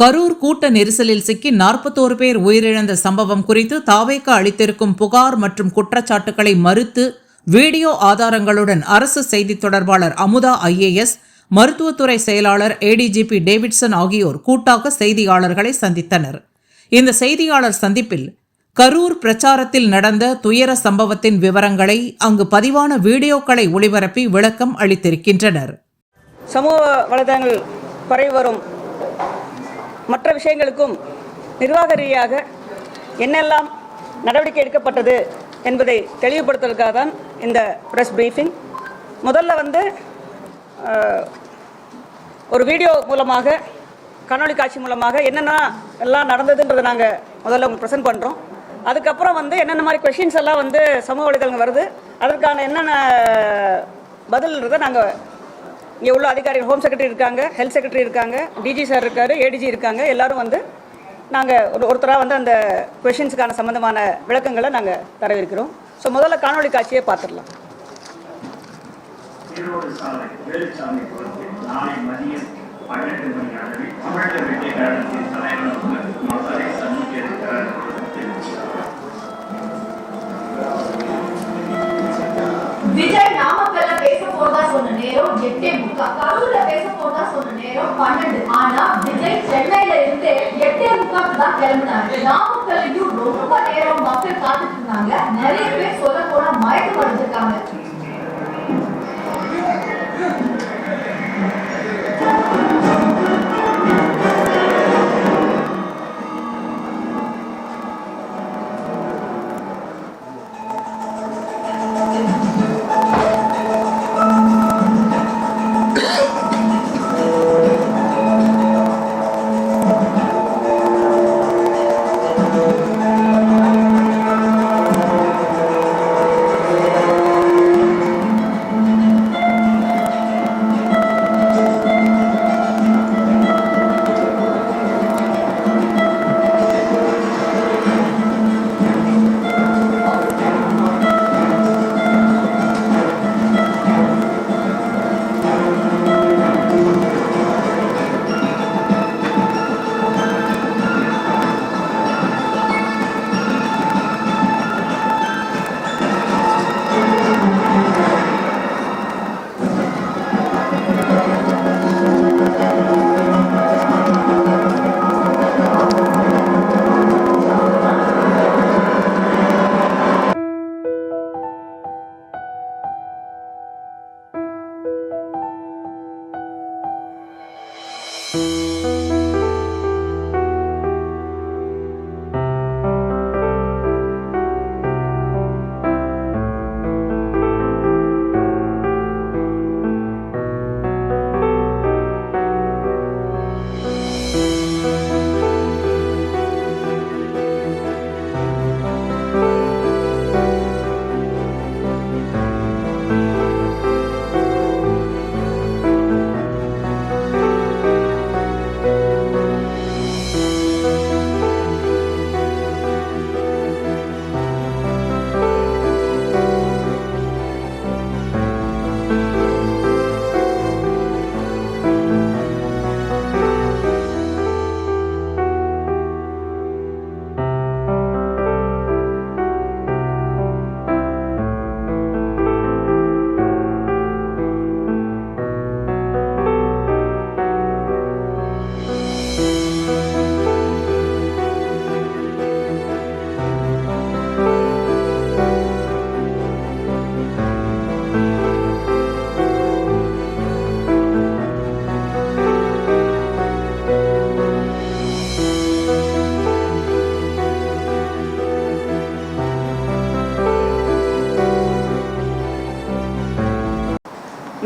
கரூர் கூட்ட நெரிசலில் சிக்கி 41 பேர் உயிரிழந்த சம்பவம் குறித்து தாவேகா அளித்திருக்கும் புகார் மற்றும் குற்றச்சாட்டுகளை மறுத்து வீடியோ ஆதாரங்களுடன் அரசு செய்தி தொடர்பாளர் அமுதா IAS, மருத்துவத்துறை செயலாளர் ADGP டேவிட்சன் ஆகியோர் கூட்டாக செய்தியாளர்களை சந்தித்தனர். இந்த செய்தியாளர் சந்திப்பில் கரூர் பிரச்சாரத்தில் நடந்த துயர சம்பவத்தின் விவரங்களை, அங்கு பதிவான வீடியோக்களை ஒளிபரப்பி விளக்கம் அளித்திருக்கின்றனர். சமூக வலைதளங்கள் பரவி வரும் மற்ற விஷயங்களுக்கும் நிர்வாக ரீதியாக என்னெல்லாம் நடவடிக்கை எடுக்கப்பட்டது என்பதை தெளிவுபடுத்துவதற்காக தான் இந்த ப்ரெஸ் பிரீஃபிங். முதல்ல ஒரு வீடியோ மூலமாக, காணொலி காட்சி மூலமாக என்னென்ன எல்லாம் நடந்ததுன்றதை நாங்கள் முதல்ல உங்களுக்கு ப்ரெசென்ட் பண்ணுறோம். அதுக்கப்புறம் என்னென்ன மாதிரி கொஷின்ஸ் எல்லாம் சமூக வலைதளங்கள் வருது, அதற்கான என்னென்ன பதில்ன்றதை நாங்கள் இங்கே உள்ள அதிகாரிகள், ஹோம் செக்ரட்டரி இருக்காங்க, ஹெல்த் செக்ரட்டரி இருக்காங்க, DG சார் இருக்கார், ADG இருக்காங்க, எல்லோரும் நாங்கள் ஒருத்தராக அந்த கொஷின்ஸுக்கான சம்மந்தமான விளக்கங்களை நாங்கள் தரவிருக்கிறோம். ஸோ முதல்ல காணொலி காட்சியை பார்த்துடலாம். விஜய் நாமக்கல்ல பேச போறதா சொன்ன நேரம் 8:30, கரூர்ல பேச போறதா சொன்ன நேரம் 12. ஆனா விஜய் சென்னையில இருந்து 8:30 தான் கிளம்பினாரு. நாமக்கல்லையும் ரொம்ப நேரம் மக்கள் காத்துட்டு இருந்தாங்க. நிறைய பேர் சொல்ல போனா மயக்கம் அடைஞ்சிருக்காங்க.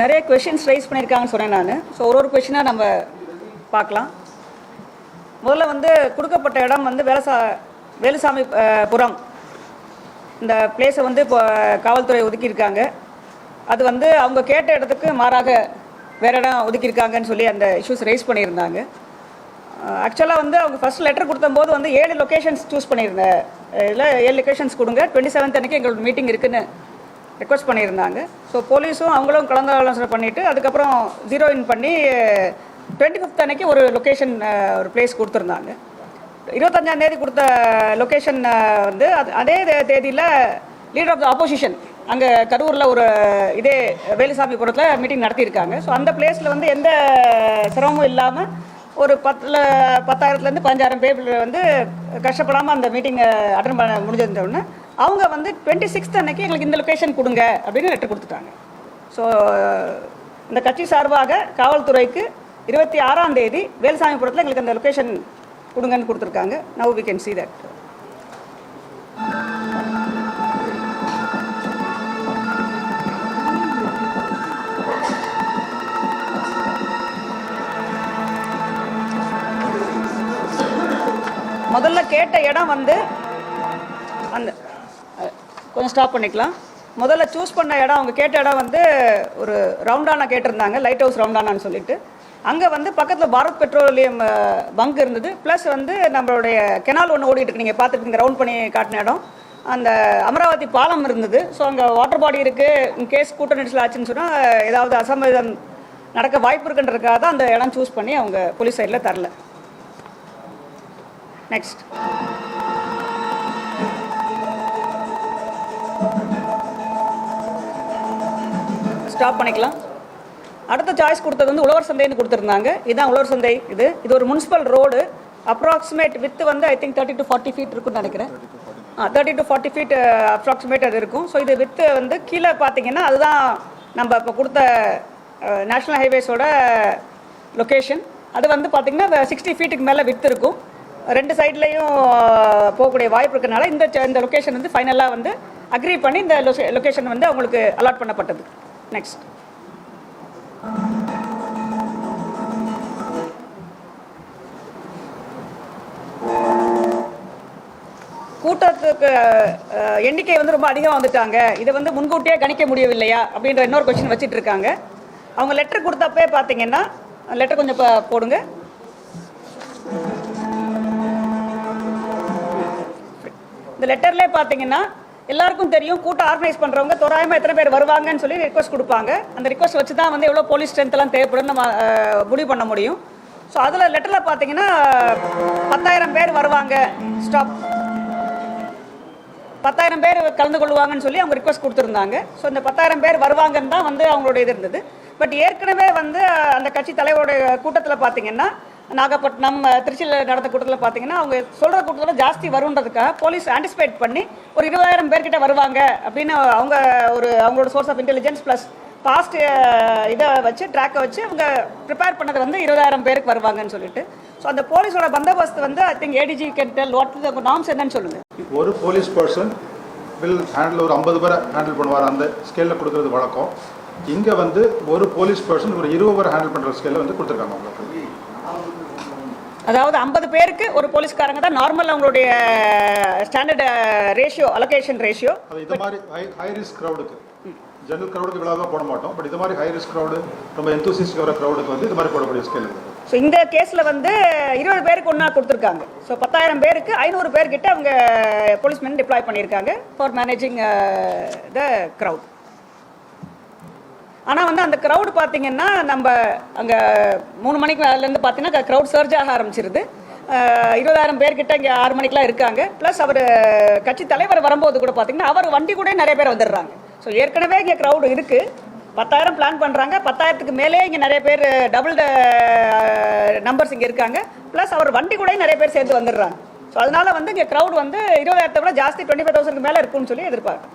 நிறைய கொஷின்ஸ் ரைஸ் பண்ணியிருக்காங்கன்னு சொன்னேன் நான். ஸோ ஒரு கொஷினாக நம்ம பார்க்கலாம். முதல்ல கொடுக்கப்பட்ட இடம் வேலுசாமி புரம், இந்த பிளேஸை இப்போ காவல்துறை ஒதுக்கியிருக்காங்க. அது அவங்க கேட்ட இடத்துக்கு மாறாக வேறு இடம் ஒதுக்கியிருக்காங்கன்னு சொல்லி அந்த இஷ்யூஸ் ரைஸ் பண்ணியிருந்தாங்க. ஆக்சுவலாக அவங்க ஃபஸ்ட் லெட்டர் கொடுத்தம்போது 7 லொக்கேஷன்ஸ் சூஸ் பண்ணியிருந்தேன். இதில் 7 லொக்கேஷன்ஸ் கொடுங்க, 27 அன்றைக்கி எங்களோட மீட்டிங் இருக்குதுன்னு ரெக்வஸ்ட் பண்ணியிருந்தாங்க. ஸோ போலீஸும் அவங்களும் கலந்து ஆலோசனை பண்ணிவிட்டு அதுக்கப்புறம் ஜீரோ இன் பண்ணி 25th அன்னைக்கு ஒரு லொக்கேஷன் ஒரு பிளேஸ் கொடுத்துருந்தாங்க. 25ஆம் தேதி கொடுத்த லொக்கேஷன் வந்து அதே தேதியில் லீடர் ஆஃப் த ஆப்போசிஷன் அங்கே கரூரில் ஒரு இதே வேலுசாமிபுரத்தில் மீட்டிங் நடத்தியிருக்காங்க. ஸோ அந்த பிளேஸில் வந்து எந்த சிரமமும் இல்லாமல் ஒரு 10,000 15,000 பேர் வந்து கஷ்டப்படாமல் அந்த மீட்டிங்கை அட்டன் பண்ண முடிஞ்சதுன்னு அவங்க வந்து 26th அன்னைக்கு எங்களுக்கு இந்த லொக்கேஷன் கொடுங்க அப்படின்னு லெட்டர் கொடுத்துட்டாங்க. ஸோ இந்த கட்சி சார்பாக காவல்துறைக்கு 26ஆம் தேதி வேலுசாமிபுரத்தில் எங்களுக்கு அந்த லொக்கேஷன் கொடுங்கன்னு கொடுத்துருக்காங்க. Now we can see that. முதல்ல கேட்ட இடம் வந்து அந்த கொஞ்சம் ஸ்டாப் பண்ணிக்கலாம். முதல்ல சூஸ் பண்ண இடம் அவங்க கேட்ட இடம் வந்து ஒரு ரவுண்டானா கேட்டிருந்தாங்க, லைட் ஹவுஸ் ரவுண்டானான்னு சொல்லிட்டு. அங்கே வந்து பக்கத்தில் பாரத் பெட்ரோலியம் பங்க் இருந்தது, ப்ளஸ் வந்து நம்மளுடைய கெனால் ஒன்று ஓடிட்டு இருக்கு, நீங்கள் பார்த்துட்டு ரவுண்ட் பண்ணி காட்டின இடம். அந்த அமராவதி பாலம் இருந்தது. ஸோ அங்கே வாட்டர் பாடி இருக்குது, இன்கேஸ் கூட்ட நெரிசல் ஆச்சுன்னு சொன்னால் ஏதாவது அசம்பாவிதம் நடக்க வாய்ப்பு இருக்குன்றதுக்காக தான் அந்த இடம் சூஸ் பண்ணி அவங்க போலீஸ் சைடில் தரல. நெக்ஸ்ட் ஸ்டாப் பண்ணிக்கலாம். அடுத்த சாய்ஸ் கொடுத்தது வந்து உழவர் சந்தைன்னு கொடுத்துருந்தாங்க. இதுதான் உழவர் சந்தை. இது ஒரு முனிசிபல் ரோடு. அப்ராக்சிமேட் வித்து வந்து ஐ திங்க் 30 to 40 feet இருக்குன்னு நினைக்கிறேன். 30 to 40 feet அப்ராக்சிமேட் அது இருக்கும். ஸோ இது வித்து வந்து கீழே பார்த்தீங்கன்னா அதுதான் நம்ம இப்போ கொடுத்த நேஷ்னல் ஹைவேஸோட லொக்கேஷன். அது வந்து பார்த்திங்கன்னா 60 feetக்கு மேலே வித்து இருக்கும். ரெண்டு சைட்லேயும் போகக்கூடிய வாய்ப்பு இருக்கிறதுனால இந்த லொக்கேஷன் வந்து ஃபைனலாக வந்து அக்ரி பண்ணி இந்த லொக்கேஷன் வந்து அவங்களுக்கு அலாட் பண்ணப்பட்டது. நெக்ஸ்ட் கூட்டத்துக்கு எண்ணிக்கை வந்து ரொம்ப அதிகமாக வந்துட்டாங்க, இதை வந்து முன்கூட்டியே கணிக்க முடியவில்லையா அப்படின்ற இன்னொரு கொஸ்டின் வச்சுட்டு இருக்காங்க. அவங்க லெட்டர் கொடுத்தப்பே பார்த்தீங்கன்னா லெட்டர் கொஞ்சம் போடுங்க. இந்த லெட்டர்லேயே பார்த்தீங்கன்னா எல்லாருக்கும் தெரியும் கூட்டம் ஆர்கனைஸ் பண்ணுறவங்க தோராயமாக எத்தனை பேர் வருவாங்கன்னு சொல்லி ரிக்வஸ்ட் கொடுப்பாங்க. அந்த ரிக்வஸ்ட் வச்சு தான் வந்து எவ்வளோ போலீஸ் ஸ்ட்ரென்த்லாம் தேவைப்படுன்னு நம்ம முடிவு பண்ண முடியும். ஸோ அதில் லெட்டரில் பார்த்தீங்கன்னா 10,000 பேர் வருவாங்க, ஸ்டாப் 10,000 பேர் கலந்து கொள்வாங்கன்னு சொல்லி அவங்க ரிக்வஸ்ட் கொடுத்துருந்தாங்க. ஸோ இந்த 10,000 பேர் வருவாங்கன்னு தான் வந்து அவங்களோட இது இருந்தது. பட் ஏற்கனவே வந்து அந்த கட்சி தலைவருடைய கூட்டத்தில் பார்த்தீங்கன்னா நாகப்பட்டினம் திருச்சியில் நடந்த கூட்டத்தில் பார்த்தீங்கன்னா அவங்க சொல்கிற கூட்டத்தில் ஜாஸ்தி வருன்றதுக்காக போலீஸ் ஆன்டிசிபேட் பண்ணி ஒரு 20,000 பேர்கிட்ட வருவாங்க அப்படின்னு அவங்களோட source of intelligence plus past இதை வச்சு ட்ராக்கை வச்சு அவங்க ப்ரிப்பேர் பண்ணது வந்து 20,000 பேருக்கு வருவாங்கன்னு சொல்லிட்டு. ஸோ அந்த போலீஸோட பந்தோபஸ்து வந்து I think ADG can tell what the norms என்னன்னு சொல்லுங்கள். ஒரு போலீஸ் பர்சன் வில் ஹேண்டில் ஒரு 50 பேரை ஹேண்டில் பண்ணுவார், அந்த ஸ்கேலில் கொடுக்குறது வழக்கம். இங்கே வந்து ஒரு போலீஸ் பர்சன் ஒரு 20 பேரை ஹேண்டில் பண்ணுற ஸ்கேலில் வந்து கொடுத்துருக்காங்க அவங்களுக்கு. அதாவது 50 பேருக்கு ஒரு போலீஸ்காரங்க தான் நார்மல் அவங்களுடைய ஸ்டாண்டர்ட் ரேஷியோ, அலோகேஷன் ரேஷியோ. அது இது மாதிரி ஹை ரிஸ்க் க்ரௌடுக்கு, ஜெனரல் க்ரௌடுக்கு இவ்வளோ தான் போட மாட்டோம். பட் இது மாதிரி ஹை ரிஸ்க் க்ரௌடு, ரொம்ப எந்தூசிஸ்டிக் வர க்ரௌடுக்கு வந்து இது மாதிரி போடக்கூடிய ஸ்கேல் இருக்குது. ஸோ இந்த கேஸில் வந்து 20 பேருக்கு ஒன்றா கொடுத்துருக்காங்க. ஸோ 10,000 பேருக்கு 500 பேர்கிட்ட அவங்க போலீஸ்மேன் டிப்ளாய் பண்ணியிருக்காங்க ஃபார் மேனேஜிங் த க்ரௌட். ஆனால் வந்து அந்த க்ரௌடு பார்த்தீங்கன்னா நம்ம அங்கே 3 மணிக்கு மேலேருந்து பார்த்தீங்கன்னா க்ரௌட் சர்ஜ் ஆக ஆரம்பிச்சிருது. 20,000 பேர்கிட்ட இங்கே 6 மணிக்கெலாம் இருக்காங்க. ப்ளஸ் அவர் கட்சி தலைவர் வரும்போது கூட பார்த்தீங்கன்னா அவர் வண்டி கூட நிறைய பேர் வந்துடுறாங்க. ஸோ ஏற்கனவே இங்கே க்ரௌடு இருக்குது. 10,000 பிளான் பண்ணுறாங்க. 10,000க்கு மேலே இங்கே நிறைய பேர் டபுள் நம்பர்ஸ் இங்கே இருக்காங்க. ப்ளஸ் அவர் வண்டி கூட நிறைய பேர் சேர்ந்து வந்துடுறாங்க. ஸோ அதனால் வந்து இங்கே க்ரௌட் வந்து 20,000 விட ஜாஸ்தி 25,000க்கு மேலே இருக்குன்னு சொல்லி எதிர்பார்க்குறேன்.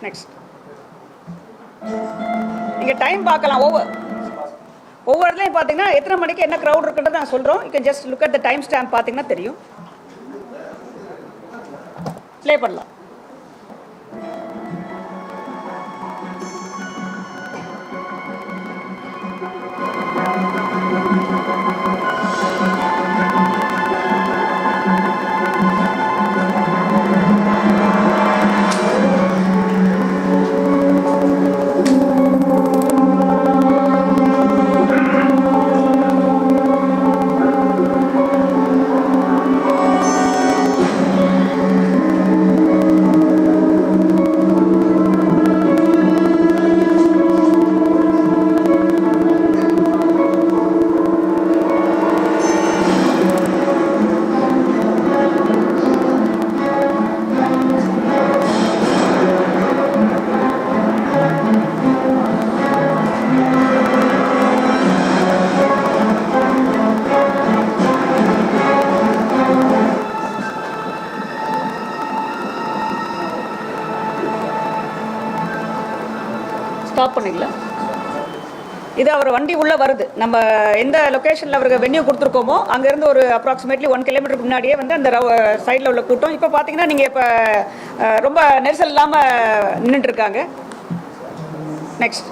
நெக்ஸ்ட் நீங்கள் டைம் பார்க்கலாம். ஒவ்வொரு இடத்துலையும் பார்த்தீங்கன்னா எத்தனை மணிக்கு என்ன க்ரௌட் இருக்குன்றது நான் சொல்கிறோம். You can just look at the time stamp பார்த்தீங்கன்னா தெரியும். ப்ளே பண்ணலாம். இது அவர் வண்டி உள்ளே வருது, நம்ம எந்த லொக்கேஷனில் அவருக்கு வென்யூ கொடுத்துருக்கோமோ அங்கேருந்து ஒரு அப்ராக்சிமேட்லி 1 கிலோமீட்டருக்கு முன்னாடியே வந்து அந்த சைடில் உள்ள கூட்டம். இப்போ பார்த்தீங்கன்னா நீங்கள் இப்போ ரொம்ப நெரிசல் இல்லாமல் நின்றுட்டுருக்காங்க. நெக்ஸ்ட்,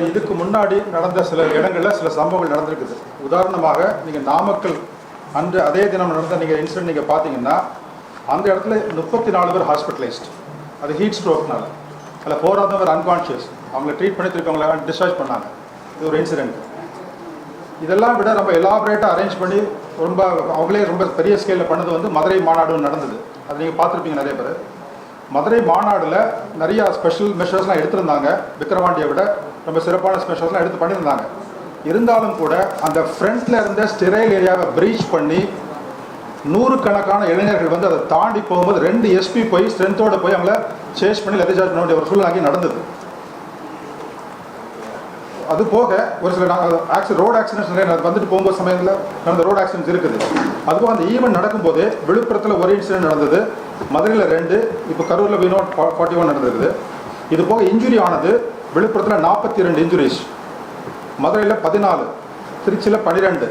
இதுக்கு முன்னாடி நடந்த சில இடங்களில் சில சம்பவங்கள் நடந்திருக்குது. உதாரணமாக நீங்கள் நாமக்கல் அன்று அதே தினம் நடந்த நீங்கள் இன்சிடென்ட் நீங்கள் பார்த்தீங்கன்னா அந்த இடத்துல 34 பேர் ஹாஸ்பிட்டலைஸ்ட். அது ஹீட் ஸ்ட்ரோக்னால. அதில் 4 of them were unconscious. அவங்களை ட்ரீட் பண்ணி திருப்பவங்களை டிஸ்சார்ஜ் பண்ணாங்க. இது ஒரு இன்சிடென்ட். இதெல்லாம் விட ரொம்ப எலாபரேட்டாக அரேஞ்ச் பண்ணி ரொம்ப அவங்களே ரொம்ப பெரிய ஸ்கேலில் பண்ணது வந்து மதுரை மாநாடு நடந்தது. அது நீங்கள் பார்த்துருப்பீங்க நிறைய பேர். மதுரை மாநாடில் நிறையா ஸ்பெஷல் மெஷர்ஸ்லாம் எடுத்திருந்தாங்க. விக்கிரவாண்டியை விட ரொம்ப சிறப்பான ஸ்பெஷல்ஸ்லாம் எடுத்து பண்ணியிருந்தாங்க. இருந்தாலும் கூட அந்த ஃப்ரண்ட்டில் இருந்த ஸ்டெரைல் ஏரியாவை ப்ரீச் பண்ணி 100கணக்கான இளைஞர்கள் வந்து அதை தாண்டி போகும்போது 2 SP போய் ஸ்ட்ரென்த்தோடு போய் அவங்கள சேஸ் பண்ணி லெதர்சார்ஜ் பண்ண வேண்டிய ஒரு சூழ்நிலை அங்கே நடந்தது. அது போக ஒரு சில ரோடு ஆக்சிடென்ட்ஸ் நிறைய வந்துட்டு போகும்போது சமயத்தில் நடந்த ரோடு ஆக்சிடென்ட்ஸ் இருக்குது. அதுபோக அந்த ஈவெண்ட் நடக்கும்போது விழுப்புரத்தில் ஒரு இன்சிடென்ட் நடந்தது, மதுரையில் 2, இப்போ கரூரில் வினோட் 41 நடந்தது. இது போக இன்ஜுரி ஆனது விழுப்புரத்தில் 42 இன்ஜுரிஸ், மதுரையில் 14, திருச்சியில் 12,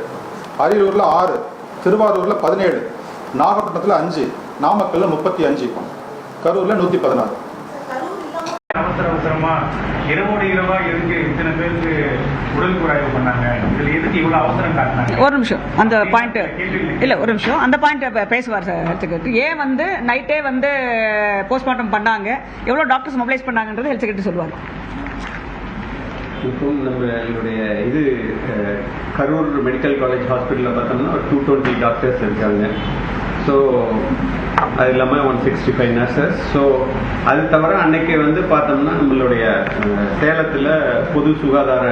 அரியலூரில் 6, திருவாரூரில் 17, நாகப்பட்டினத்தில் 5, நாமக்கல்ல 35, கரூரில் 116. அவசரமா இரவோடு இரவா எதுக்கு இத்தனை பேருக்கு உடல் குறைவு பண்ணாங்க? இதுல எதுக்கு இவ்வளவு அவசரம் காட்டினாங்க? ஒரு நிமிஷம் அந்த பாயிண்ட் இல்லை, ஒரு நிமிஷம் அந்த பாயிண்ட் பேசுவார் சார் ஹெல்த். ஏன் வந்து நைட்டே வந்து போஸ்ட்மார்ட்டம் பண்ணாங்க, எவ்வளோ டாக்டர்ஸ் மொபிலைஸ் பண்ணாங்கன்றது ஹெல்த் செக்ரட்டரி சொல்லுவார். இப்போ நம்மளுடைய இது கரூர் மெடிக்கல் காலேஜ் ஹாஸ்பிட்டலில் பார்த்தோம்னா 220 டாக்டர்ஸ் இருக்காங்க. ஸோ அது இல்லாமல் 165 நர்சஸ். ஸோ அது தவிர அன்னைக்கு வந்து பார்த்தோம்னா நம்மளுடைய சேலத்தில் பொது சுகாதார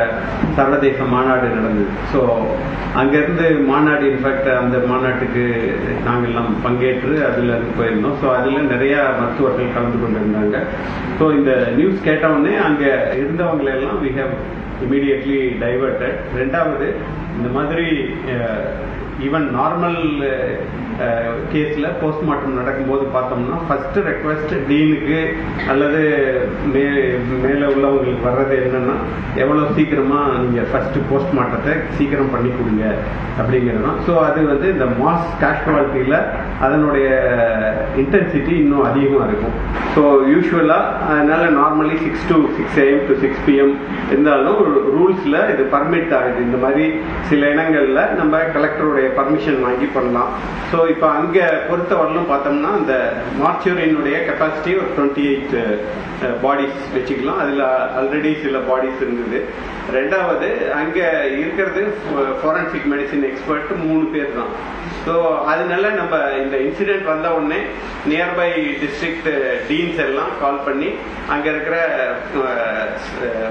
சர்வதேச மாநாடு நடந்தது. ஸோ அங்கேருந்து மாநாடு, இன்ஃபேக்ட் அந்த மாநாட்டுக்கு நாங்கள் எல்லாம் பங்கேற்று அதில் போயிருந்தோம். ஸோ அதில் நிறையா மருத்துவர்கள் கலந்து கொண்டிருந்தாங்க. ஸோ இந்த நியூஸ் கேட்டவுடனே அங்கே இருந்தவங்களெல்லாம் we have immediately diverted. ரெண்டாவது, இந்த மாதிரி ஈவன் நார்மல் கேஸில் போஸ்ட்மார்ட்டம் நடக்கும்போது பார்த்தோம்னா ஃபர்ஸ்ட் ரெக்வஸ்ட் டீனுக்கு அல்லது மேலே உள்ளவங்களுக்கு வர்றது என்னன்னா எவ்வளோ சீக்கிரமாக நீங்கள் ஃபர்ஸ்ட் போஸ்ட்மார்ட்டத்தை சீக்கிரம் பண்ணி கொடுங்க அப்படிங்கிறது தான். ஸோ அது வந்து இந்த மாஸ் கேஷுவாலிட்டியில் அதனுடைய இன்டென்சிட்டி இன்னும் அதிகமாக இருக்கும். ஸோ யூஸ்வலாக அதனால் normally 6 to 6 AM to 6 PM இருந்தாலும் ரூல்ஸில் இது பர்மிட் ஆகுது. இந்த மாதிரி சில இடங்களில் நம்ம கலெக்டருடைய பர்மிஷன் வாங்கி பண்ணலாம். ஸோ இப்போ அங்கே பொறுத்தவரையிலும் பார்த்தோம்னா இந்த மார்ச்சுரியினுடைய கெப்பாசிட்டி ஒரு 28 பாடிஸ் வச்சுக்கலாம். அதில் ஆல்ரெடி சில பாடிஸ் இருந்தது. ரெண்டாவது, அங்கே இருக்கிறது ஃபாரன்சிக் மெடிசின் எக்ஸ்பர்ட் 3 பேர் தான். ஸோ அதனால நம்ம இந்த இன்சிடென்ட் வந்த உடனே நியர்பை டிஸ்ட்ரிக்ட் டீன்ஸ் எல்லாம் கால் பண்ணி அங்கே இருக்கிற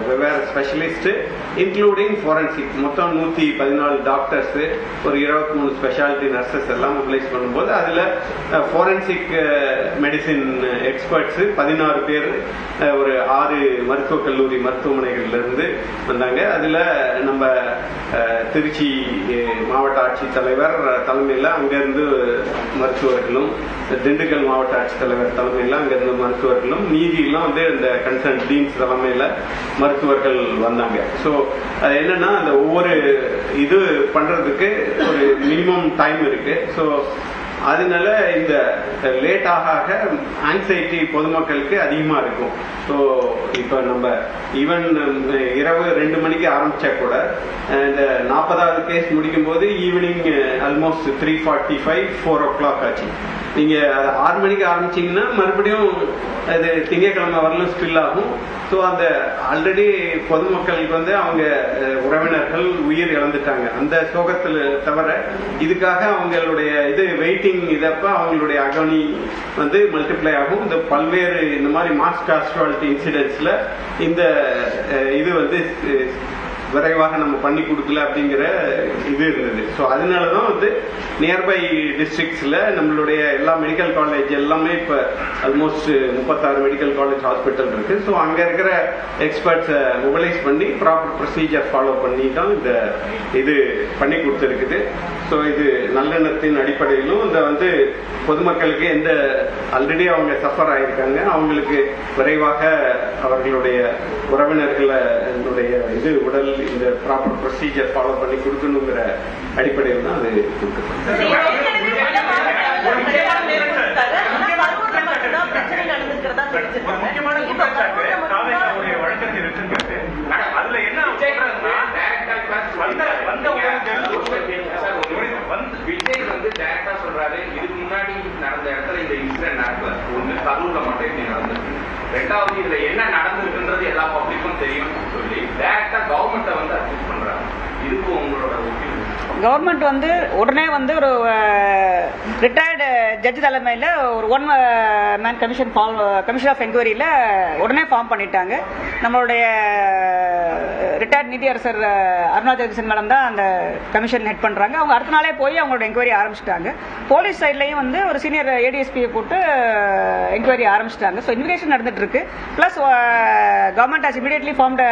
வெவ்வேறு ஸ்பெஷலிஸ்ட் இன்க்ளூடிங் ஃபாரன்சிக் மொத்தம் 114 டாக்டர்ஸ், ஒரு 23 ஸ்பெஷாலிட்டி நர்சஸ் எல்லாம் மொபிலைஸ் பண்ணும்போது அதில் ஃபாரன்சிக் மெடிசின் எக்ஸ்பர்ட்ஸ் 16 பேர் ஒரு 6 மருத்துவக் கல்லூரி மருத்துவமனைகள்லேருந்து வந்தாங்க. அதில் நம்ம திருச்சி மாவட்ட ஆட்சித்தலைவர் தலைமையில் அங்கேருந்து மருத்துவர்களும், திண்டுக்கல் மாவட்ட ஆட்சித்தலைவர் தலைமையில் அங்கேருந்து மருத்துவர்களும், மீதியெல்லாம் வந்து இந்த கன்சர்ன் டீன்ஸ் தலைமையில் மருத்துவர்கள் வந்தாங்க. ஸோ அது என்னன்னா அந்த ஒவ்வொரு இது பண்றதுக்கு ஒரு மினிமம் டைம் இருக்கு. ஸோ அதனால இந்த லேட் ஆக ஆங்ஸைட்டி பொதுமக்களுக்கு அதிகமாக இருக்கும். ஸோ இப்போ நம்ம ஈவன் இரவு 2 மணிக்கு ஆரம்பிச்சா கூட இந்த 40வது கேஸ் முடிக்கும் போது ஈவினிங் ஆல்மோஸ்ட் 3:45 4 o'clock ஆச்சு. நீங்கள் 6 மணிக்கு ஆரம்பிச்சிங்கன்னா மறுபடியும் அது திங்கட்கிழமை வரலும் ஸ்டில் ஆகும். ஸோ அந்த ஆல்ரெடி பொதுமக்களுக்கு வந்து அவங்க உறவினர்கள் உயிர் இழந்துட்டாங்க. அந்த சோகத்தில் தவிர இதுக்காக அவங்களுடைய இது வெயிட்டிங் இதப்ப அவங்களுடைய அகனி வந்து மல்டிப்ளை ஆகும். இந்த பல்வேறு இந்த மாதிரி மாஸ் கேஷுவாலிட்டி இன்சிடென்ட்ஸ்ல இந்த இது வந்து விரைவாக நம்ம பண்ணி கொடுக்கல அப்படிங்கிற இது இருந்தது. ஸோ அதனால தான் வந்து நியர்பை டிஸ்ட்ரிக்ட்ஸில் நம்மளுடைய எல்லா மெடிக்கல் காலேஜ் எல்லாமே இப்போ ஆல்மோஸ்ட் 36 மெடிக்கல் காலேஜ் ஹாஸ்பிட்டல் இருக்கு. ஸோ அங்கே இருக்கிற எக்ஸ்பர்ட்ஸை மொபைலைஸ் பண்ணி ப்ராப்பர் ப்ரொசீஜர் ஃபாலோ பண்ணி தான் இந்த இது பண்ணி கொடுத்துருக்குது. ஸோ இது நல்லெண்ணத்தின் அடிப்படையிலும் இந்த வந்து பொதுமக்களுக்கு எந்த ஆல்ரெடி அவங்க சஃபர் ஆயிருக்காங்க அவங்களுக்கு விரைவாக அவர்களுடைய உறவினர்களுடைய இது உடல் இந்த ப்ராப்பர் ப்ரொசீஜர் ஃபாலோ பண்ணி கொடுக்கணுங்கிற அடிப்படையில் தான் அது அதுல என்ன விஜய் வந்து டைரக்டா சொல்றாரு, இதுக்கு முன்னாடி நடந்த இடத்துல இந்த இன்சிடென்ட் நடக்கல. ஒண்ணு கரூர்ல மட்டும் இப்படி நடந்திருக்கு. ரெண்டாவது இதுல என்ன நடந்திருக்குன்றது எல்லா பப்ளிக்கும் தெரியும் சொல்லி டைரக்டா கவர்மெண்ட்டை வந்து அக்யூஸ் பண்றாங்க. இதுக்கு உங்களோட ஒப்பீனியன்? கவர்மெண்ட் வந்து உடனே வந்து ஒரு ரிட்டையர்டு ஜட்ஜ் தலைமையில் ஒரு ஒன் மேன் கமிஷன் ஆஃப் என்கொயரியில் உடனே ஃபார்ம் பண்ணிட்டாங்க. நம்மளுடைய ரிட்டையர்ட் நீதியரசர் அருணா ஜெகதீசன் மேடம் தான் அந்த கமிஷன் ஹெட் பண்ணுறாங்க. அவங்க அடுத்த நாளே போய் அவங்களோட என்கொயரி ஆரம்பிச்சிட்டாங்க. போலீஸ் சைட்லையும் வந்து ஒரு சீனியர் ஏடிஎஸ்பியை போட்டு என்கொயரி ஆரம்பிச்சிட்டாங்க. ஸோ இன்வெஸ்டிகேஷன் நடந்துட்டு இருக்கு. Plus government has immediately formed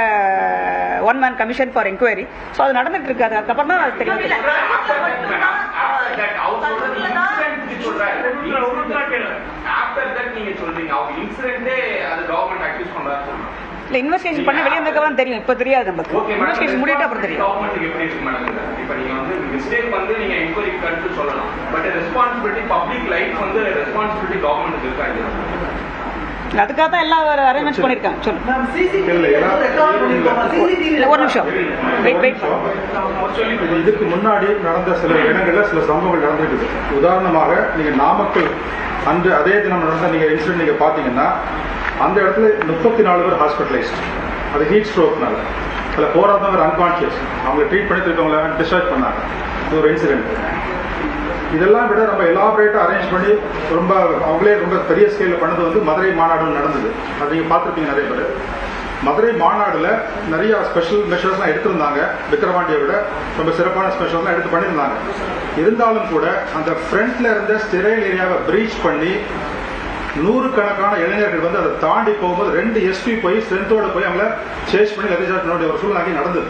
one man commission for enquiry. So அது நடந்துட்டு இருக்கு. அதுக்கப்புறம் தான் அது தெரியும். இல்ல இன்வெஸ்டிகேஷன் பண்ண வெளியே இருந்ததுக்கு தெரியும். இப்ப தெரியாது நமக்கு. இன்வெஸ்டிகேஷன் முடிட்டு அப்புறம் தெரியும். இப்ப நீங்க வந்து மிஸ்டேக் வந்து நீங்க என்கொயரி கருத்து சொல்லலாம். பட் ரெஸ்பான்சிபிலிட்டி பப்ளிக் லைஃப் வந்து ரெஸ்பான்சிபிலிட்டி கவர்மெண்ட் இருக்காங்க. அதுக்காக தான் எல்லாம் அரேஞ்ச்மெண்ட் பண்ணிருக்காங்க. சொல்லுங்க. ஒரு நிமிஷம் இதுக்கு முன்னாடி நடந்த சில இடங்கள்ல சில சம்பவங்கள் நடந்திருக்குது. உதாரணமாக நீங்க நாமக்கல் அன்று அதே தினம் நடந்த நீங்க இன்சிடென்ட் நீங்க பாத்தீங்கன்னா அந்த இடத்துல 34 பேர் ஹாஸ்பிட்டலைஸ்ட். அது ஹீட் ஸ்ட்ரோக்னால. அதுல 4 பேர் அன்கான்சியஸ். அவங்க ட்ரீட் பண்ணிட்டு இருக்கவங்கள டிஸ்சார்ஜ் பண்ணாங்க. இது ஒரு இன்சிடென்ட். இதெல்லாம் விட நம்ம எலாபரேட்டா அரேஞ்ச் பண்ணி ரொம்ப அவங்களே ரொம்ப பெரிய ஸ்கேல்ல பண்ணது வந்து மதுரை மாநாடு நடந்தது. அது நீங்க பார்த்துருப்பீங்க நிறைய பேர். மதுரை மாநாடுல நிறைய ஸ்பெஷல் மெஷர்ஸ்லாம் எடுத்திருந்தாங்க. விக்கிரவாண்டியை விட ரொம்ப சிறப்பான ஸ்பெஷல்லாம் எடுத்து பண்ணியிருந்தாங்க. இருந்தாலும் கூட அந்த ஃப்ரண்ட்ல இருந்த ஸ்டெரைல் ஏரியாவை பிரீச் பண்ணி 100 கணக்கான இளைஞர்கள் வந்து அதை தாண்டி போகும்போது 2 எஸ்பி போய் ஸ்ட்ரென்த்தோட போய் அவங்கள சேஸ் பண்ணி லெஜிஸ்லேட் பண்ண ஒரு சூழ்நிலை நடந்தது.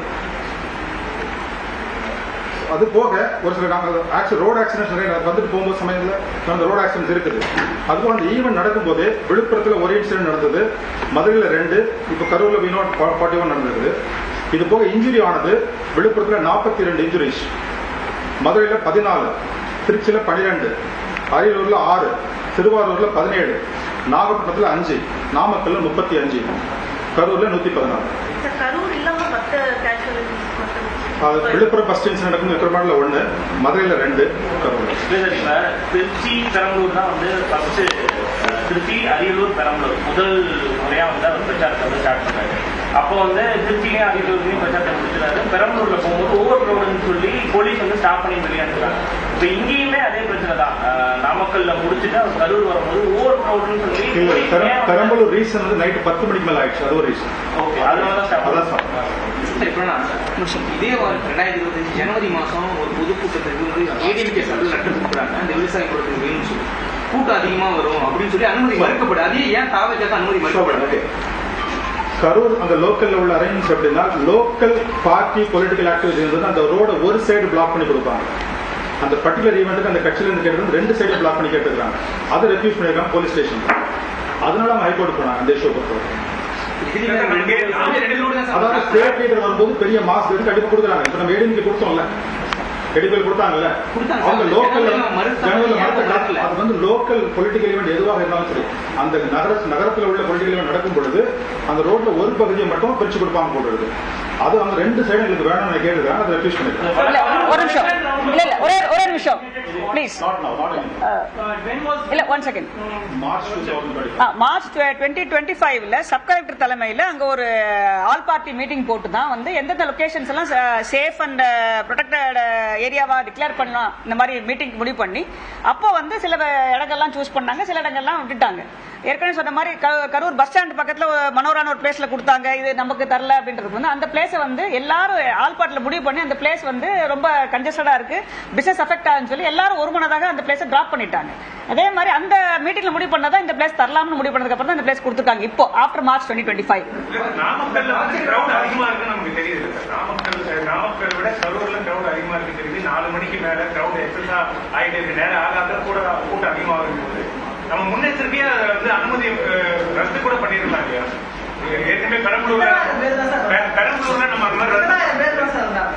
அது போக ஒரு சில ரோடு ஆக்சிடென்ட்ஸ் நிறைய வந்துட்டு போகும்போது சமயத்தில் நடந்த ரோடு ஆக்சிடென்ட்ஸ் இருக்குது. அதுவும் அந்த ஈவெண்ட் நடக்கும்போது விழுப்புரத்தில் ஒரு இன்சிடென்ட் நடந்தது, மதுரையில் 2, இப்போ கரூர்ல வினோட் 41 நடந்தது. இது போக இன்ஜுரி ஆனது விழுப்புரத்தில் 42 இன்ஜுரிஸ், மதுரையில் 14, திருச்சியில் 12, அரியலூர்ல 6, திருவாரூர்ல 17, நாகப்பட்டினத்தில் 5, நாமக்கல்ல 35, கரூர்ல 114. விழுப்புரம் ஃபர்ஸ்ட் இன்சிடென்ட் நடக்கும். விக்கிரவாண்டியில் 1, மதுரையில் 2, கரூர். திருச்சி பெரம்பலூர் தான் வந்து ஃபர்ஸ்ட். திருச்சி, அரியலூர், பெரம்பலூர் முதல் முறையா வந்து அவர் பிரச்சாரத்தை வந்து ஸ்டார்ட் பண்ணாரு. அப்போ வந்து திருச்சியிலையும் அரியலூர்லையும் பிரச்சாரத்தை முடிச்சிருக்காரு. பெரம்பலூர்ல போகும்போது ஓவர் க்ரௌடுன்னு சொல்லி போலீஸ் வந்து ஸ்டாப் பண்ணி வெளியாடுறாங்க. இப்போ இங்கேயுமே அதே பிரச்சனை தான். நாமக்கல்ல முடிச்சுட்டு அவர் கரூர் வரும்போது ஓவர் க்ரௌடுன்னு சொல்லி பெரம்பலூர் ரீசன் வந்து நைட்டு 10 மணிக்கு மேல ஆயிடுச்சு. அது ஒரு ரீசன். ஓகே, அதனால தான் ஸ்டாப் இதே 2025 ஜனவரி மாசம் ஒரு பொதுக்கூட்டத்திற்கு வந்து ஏடிஎம்கே சார்பில் லெட்டர் கொடுக்குறாங்க. அந்த விவசாய கூட்டத்துக்கு வேணும்னு சொல்லி கூட்டம் அதிகமா வரும் அப்படின்னு சொல்லி அனுமதி மறுக்கப்படாது. அதே ஏன் தாவஜாக்க அனுமதி மறுக்கப்படாது? கரூர் அந்த லோக்கல்ல உள்ள அரேஞ்ச் அப்படின்னா லோக்கல் பார்ட்டி பொலிட்டிக்கல் ஆக்டிவிட்டி இருந்தது. அந்த ரோட ஒரு சைடு பிளாக் பண்ணி கொடுப்பாங்க. அந்த பர்டிகுலர் ஈவெண்ட்டுக்கு அந்த கட்சியில இருந்து கேட்டது 2 சைடு பிளாக் பண்ணி கேட்டுருக்காங்க. அதை ரெஃப்யூஸ் பண்ணிருக்காங்க போலீஸ் ஸ்டேஷன். அதனால அவங்க ஹைகோர்ட் போனாங்க அந்த இஷ்யூ பொறுத்தவரை. அதாவது ஸ்டேட் லீடர் வரும்போது பெரிய மாஸ் எடுத்து கண்டிப்பா கொடுக்குறாங்க. இப்ப நம்ம ஏடிஎம்கே கொடுத்தோம்ல, எடிபிள் கொடுத்தாங்கல்ல, அவங்க லோக்கல் அது வந்து லோக்கல் பொலிட்டிக்கல் ஈவெண்ட் எதுவாக இருந்தாலும் சரி, அந்த நகரத்தில் உள்ள பொலிட்டிக்கல் ஈவெண்ட் நடக்கும் பொழுது அந்த ரோட்ல ஒரு பகுதியை மட்டும் பிரிச்சு கொடுப்பாங்க போடுறது. அது அவங்க 2 சைடு எங்களுக்கு வேணும்னு கேட்டுருக்காங்க. அதை ரெஃப்யூஸ் பண்ணிருக்காங்க. இல்ல ஒரே நிமிஷம் ப்ளீஸ். இல்ல 1 செகண்ட். மார்ச் 2025ல சப் கலெக்டர் தலைமையில் அங்க ஒரு ஆல் பார்ட்டி மீட்டிங் போட்டு தான் வந்து எந்தெந்த லொகேஷன்ஸ் எல்லாம் சேஃப் அண்ட் ப்ரொடெக்டட் ஏரியாவா டிக்ளேர் பண்ணலாம் இந்த மாதிரி மீட்டிங் முடிவு பண்ணி அப்போ வந்து சில இடங்கள்லாம் சூஸ் பண்ணாங்க, சில இடங்கள்லாம் விட்டுட்டாங்க. ஏற்கனவே சொன்ன மாதிரி கரூர் பஸ் ஸ்டாண்ட் பக்கத்துல மனோரான ஒரு பிளேஸ்ல கொடுத்தாங்க, இது நமக்கு தரல அப்படின்றது வந்து அந்த பிளேஸை வந்து எல்லாரும் ஆல் பார்ட்டில முடிவு பண்ணி அந்த பிளேஸ் வந்து ரொம்ப கன்ஜஸ்டடா இருக்கு, பிசினஸ் அஃபெக்ட் ஆகுன்னு சொல்லி எல்லாரும் ஒருமனதாக அந்த பிளேஸை டிராப் பண்ணிட்டாங்க. அதே மாதிரி அந்த மீட்டிங்ல முடிவு பண்ணதான் இந்த பிளேஸ் தரலாம்னு முடிவு பண்ணதுக்கு அப்புறம் தான் இந்த பிளேஸ் கொடுத்துருக்காங்க இப்போ ஆஃப்டர் மார்ச் 2025. நாமக்கல்ல வந்து கிரவுட் அதிகமா இருக்குன்னு நமக்கு தெரியுது. நாமக்கல் விட கரூர்ல கிரவுட் அதிகமா இருக்கு தெரியுது. 4 மணிக்கு மேல கிரவுட் எக்ஸஸா ஆயிட்டு இருக்கு. நேரம் ஆகாத கூட கூட்டம் அதிகமாக இருக்கும்போது நம்ம முன்னெச்சரிக்கையா வந்து அனுமதி ரத்து கூட பண்ணிடலாம் இல்லையா? ஏற்கனவே பெரம்பலூர்ல நம்ம அந்த மாதிரி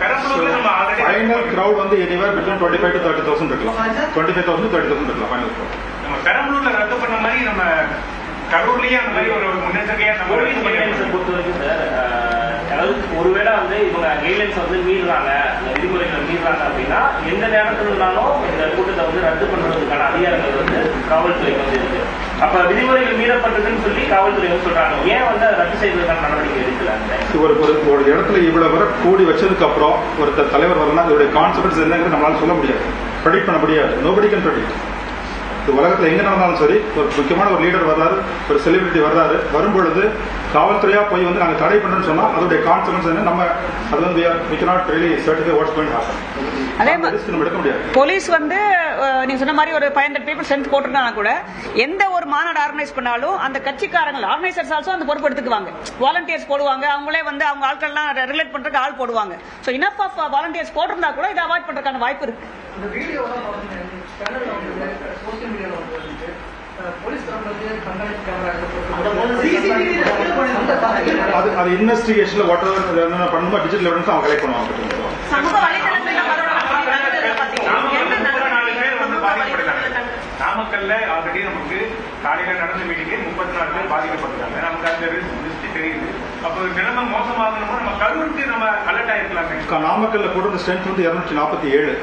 பெரம்பலூர்ல நம்ம ஆல்ரெடி ஃபைனல் கிரவுட் வந்து anywhere between 25 to 30,000 இருக்கலாம். 25,000 to 30,000 இருக்கலாம் ஃபைனல் கிரவுட். நம்ம பெரம்பலூர்ல ரத்து பண்ண மாதிரி நம்ம கரூர்லயே அந்த மாதிரி ஒரு முன்னெச்சரிக்கையா நம்ம பொறுத்த வரைக்கும் சார், அதாவது ஒருவேளை வந்து இவங்க கைட்லைன்ஸ் வந்து மீறுறாங்க, விதிமுறைகளை மீறுறாங்க அப்படின்னா எந்த நேரத்துல இருந்தாலும் இந்த கூட்டத்தை வந்து ரத்து பண்றதுக்கான அதிகாரங்கள் வந்து காவல்துறைக்கு வந்து இருக்கு. அப்ப விதிமுறைகள் மீறப்பட்டதுன்னு சொல்லி காவல்துறை வந்து சொல்றாங்க. ஏன் வந்து அதை ரத்து செய்வதற்கான நடவடிக்கை எடுக்கல? ஒரு இடத்துல இவ்வளவு வர கூடி வச்சதுக்கு அப்புறம் ஒருத்தர் தலைவர் வரலாம், இதோட கான்செப்ட்ஸ் என்னங்கிறது நம்மளால சொல்ல முடியாது, ப்ரெடிக்ட் பண்ண முடியாது. Nobody can predict. உலகத்தில் எங்க நடந்தாலும் சரி, ஒரு முக்கியமான ஒரு லீடர் வர்றாரு, ஒரு செலிபிரிட்டி வர்றாரு, வரும்பொழுது காவல்துறையா போய் வந்து நாங்க தடை பண்றோம்னு சொன்னா அதோட கான்சிக்வன்ஸ் என்ன, நம்ம அது வந்து we cannot really certify what's going to happen. அதே மாதிரி போலீஸ் வந்து நீங்க சொன்ன மாதிரி ஒரு 500 people ஸ்ட்ரென்த் போட்டுருந்தா கூட எந்த ஒரு மாநாடு ஆர்கனைஸ் பண்ணாலும் அந்த கட்சிக்காரங்க ஆர்கனைசர்ஸ் ஆல்சோ அந்த பொறுப்பு எடுத்துக்குவாங்க. வாலண்டியர்ஸ் போடுவாங்க, அவங்களே வந்து அவங்க ஆட்கள்லாம் ரெகுலேட் பண்றதுக்கு ஆள் போடுவாங்க. ஸோ இனஃப் ஆஃப் வாலண்டியர்ஸ் போட்டிருந்தா கூட இதை அவாய்ட் பண்றதுக்கான வாய்ப்பு இருக்கு. அது இன்வெஸ்டிகேஷன்ல வாட் எவர் என்ன பண்ணுமோ டிஜிட்டல் எவிடன்ஸ் அவங்க கலெக்ட் பண்ணுவாங்க. நாமக்கல்ல ஆல்ரெடி நமக்கு காலையில நடந்த மீட்டிங்கே 34 பேர் பாதிக்கப்பட்டிருக்காங்க. நமக்கு அந்த லிஸ்ட் தெரியுது. அப்போ நிலைமை மோசமாகணுமோ நம்ம கரூருக்கு நம்ம அலர்ட் ஆயிருக்கலாமே. நாமக்கல்ல போடுற ஸ்ட்ரென்த் வந்து 247.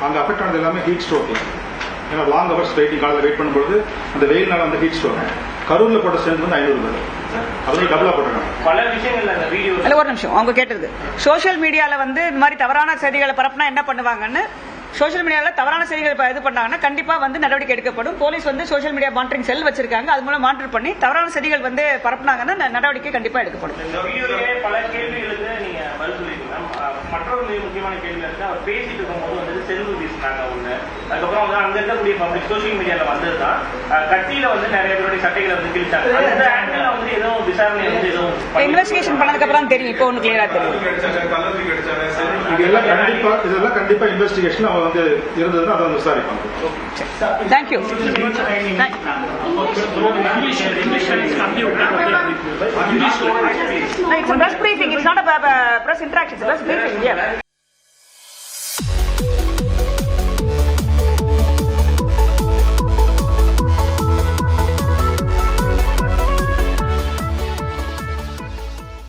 அங்க அஃபெக்ட் ஆனது எல்லாமே ஹீட் ஸ்ட்ரோக். ஏன்னா லாங் ஹவர்ஸ் வெயிட்டிங் காலையில் வெயிட் பண்ணும்போது அந்த வெயில்னால வந்து ஹீட் ஸ்ட்ரோக். கரூர்ல போட்ட ஸ்ட்ரென்த் வந்து 500 பேர். அதுல டபுளா போட்டுருக்காங்க. பல விஷயங்கள் அந்த வீடியோ. ஒரு நிமிஷம், அவங்க கேட்டது சோசியல் மீடியால வந்து இந்த மாதிரி தவறான செய்திகளை பரப்புனா என்ன பண்ணுவாங்கன்னு. சோசியல் மீடியாவில் தவறான செய்திகள் இது பண்ணாங்கன்னா கண்டிப்பா வந்து நடவடிக்கை எடுக்கப்படும். போலீஸ் வந்து சோசியல் மீடியா மானிட்டரிங் செல் வச்சிருக்காங்க, அது மூலம் மானிட்டர் பண்ணி தவறான செய்திகள் வந்து பரப்புனாங்கன்னா நடவடிக்கை கண்டிப்பா எடுக்கப்படும். இந்த வீடியோலயே பல கேள்விகளுக்கு நீங்க பதில் சொல்லிருக்கீங்க. மற்றொரு மிக முக்கியமான கேள்வி இருக்கு. அவர் பேசிட்டு இருக்கும்போது வந்து செல்வு வீசினாங்க ஒண்ணு. அதுக்கப்புறம் வந்து அங்க இருக்கக்கூடிய பப்ளிக் சோசியல் மீடியால வந்ததுதான் கட்சியில வந்து நிறைய பேருடைய சட்டைகளை வந்து கிழிச்சாங்க. அந்த ஆங்கிள் வந்து எதுவும் விசாரணை வந்து எதுவும் இன்வெஸ்டிகேஷன் பண்ணதுக்கு அப்புறம் தெரியும். இப்போ ஒண்ணு கிளியரா தெரியும். இதெல்லாம் கண்டிப்பா இன்வெஸ்டிகேஷன் அவங்க வந்து இருந்ததுன்னா அதை வந்து விசாரிப்பாங்க. Thank you. It's a press briefing. It's not a press interaction. It's a press briefing. Yeah.